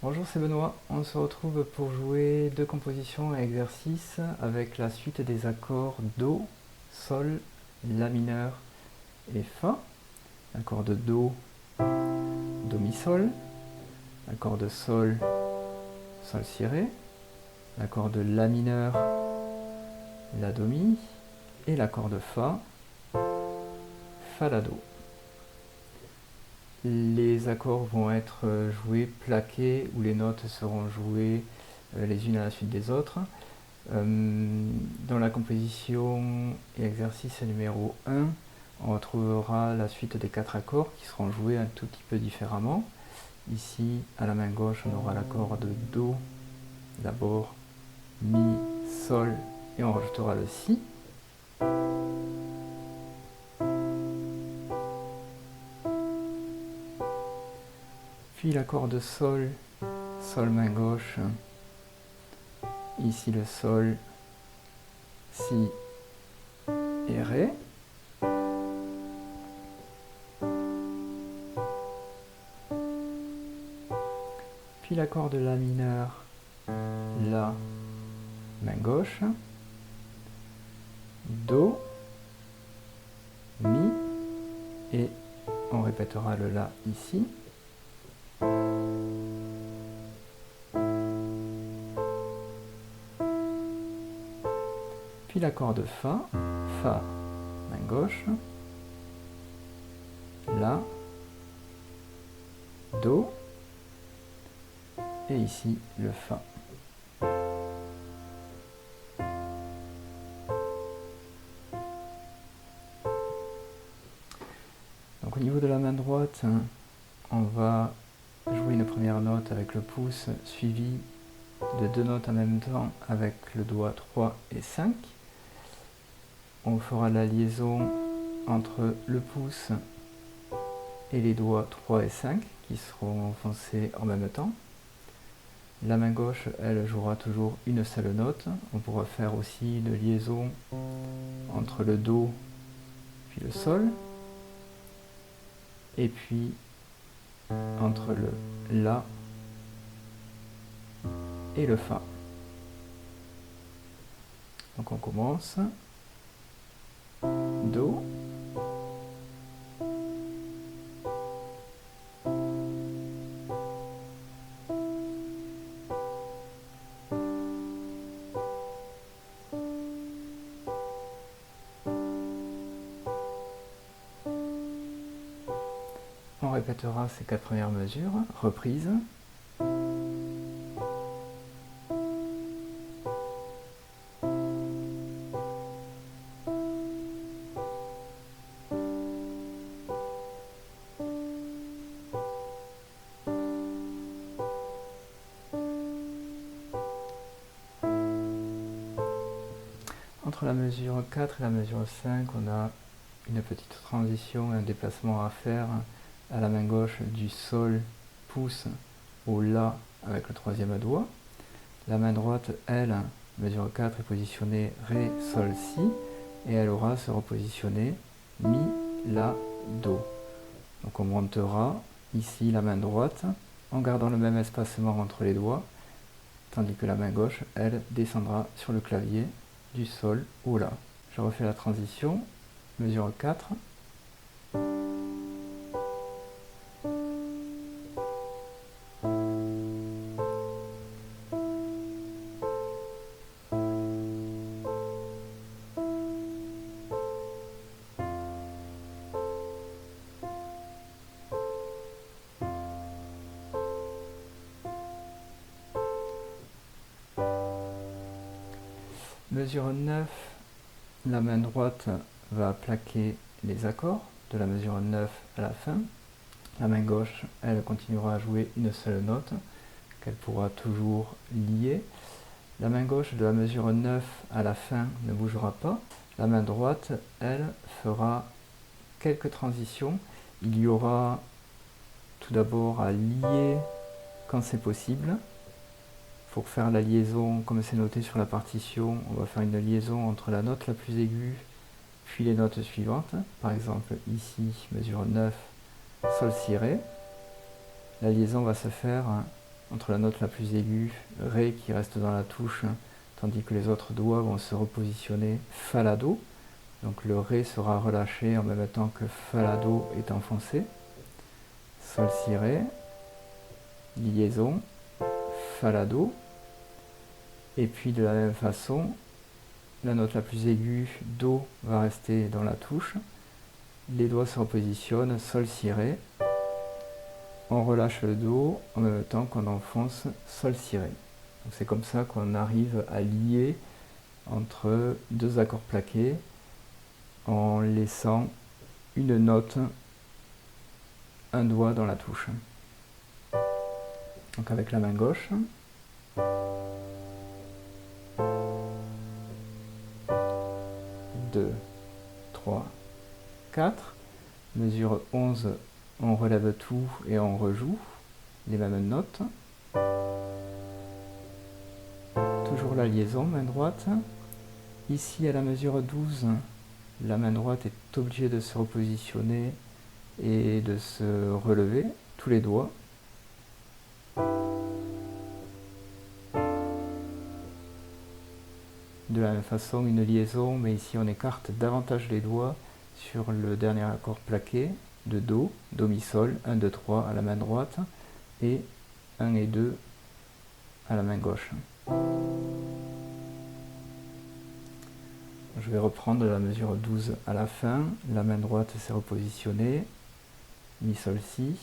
Bonjour, c'est Benoît. On se retrouve pour jouer deux compositions et exercices avec la suite des accords Do, Sol, La mineur et Fa. L'accord de Do, Do mi Sol. L'accord de Sol, Sol si Ré. L'accord de La mineur, La Do mi. Et l'accord de Fa, Fa La Do. Les accords vont être joués plaqués ou les notes seront jouées les unes à la suite des autres. Dans la composition et exercice numéro 1, on retrouvera la suite des 4 accords qui seront joués un tout petit peu différemment. Ici, à la main gauche, on aura l'accord de Do, d'abord Mi, Sol, et on rajoutera le Si. Puis l'accord de Sol, Sol main gauche, ici le Sol, Si et Ré. Puis l'accord de La mineur, La, main gauche, Do, Mi, et on répétera le La ici. Puis l'accord de Fa, Fa, main gauche, La, Do, et ici le Fa. Donc au niveau de la main droite, on va jouer une première note avec le pouce suivi de deux notes en même temps avec le doigt 3 et 5. On fera la liaison entre le pouce et les doigts 3 et 5 qui seront enfoncés en même temps. La main gauche, elle jouera toujours une seule note. On pourra faire aussi une liaison entre le Do puis le Sol, et puis entre le La et le Fa. Donc on commence. Do, on répétera ces 4 premières mesures, reprise. Entre la mesure 4 et la mesure 5, on a une petite transition et un déplacement à faire à la main gauche du Sol, pouce, au La avec le troisième doigt. La main droite, elle, mesure 4, est positionnée Ré, Sol, Si, et elle aura à se repositionner Mi, La, Do. Donc on montera ici la main droite en gardant le même espacement entre les doigts, tandis que la main gauche, elle, descendra sur le clavier du Sol au La. Je refais la transition, mesure 4. Mesure 9, la main droite va plaquer les accords de la mesure 9 à la fin. La main gauche, elle continuera à jouer une seule note qu'elle pourra toujours lier. La main gauche de la mesure 9 à la fin ne bougera pas. La main droite, elle, fera quelques transitions. Il y aura tout d'abord à lier quand c'est possible. Pour faire la liaison, comme c'est noté sur la partition, on va faire une liaison entre la note la plus aiguë puis les notes suivantes. Par exemple, ici, mesure 9, Sol si Ré. La liaison va se faire entre la note la plus aiguë, Ré, qui reste dans la touche, tandis que les autres doigts vont se repositionner Fa, La, Do. Donc le Ré sera relâché en même temps que Fa, La, Do est enfoncé. Sol, Si, Ré, liaison, Fa, La, Do. Et puis de la même façon, la note la plus aiguë, Do, va rester dans la touche. Les doigts se repositionnent, Sol, Si, Ré. On relâche le Do en même temps qu'on enfonce Sol, Si, Ré. C'est comme ça qu'on arrive à lier entre deux accords plaqués en laissant une note, un doigt dans la touche. Donc avec la main gauche, 2, 3, 4, mesure 11, on relève tout et on rejoue les mêmes notes. Toujours la liaison, main droite. Ici à la mesure 12, la main droite est obligée de se repositionner et de se relever, tous les doigts. De la même façon, une liaison, mais ici on écarte davantage les doigts sur le dernier accord plaqué de Do, Do, Mi, Sol, 1, 2, 3 à la main droite et 1 et 2 à la main gauche. Je vais reprendre la mesure 12 à la fin, la main droite s'est repositionnée, Mi, Sol, Si,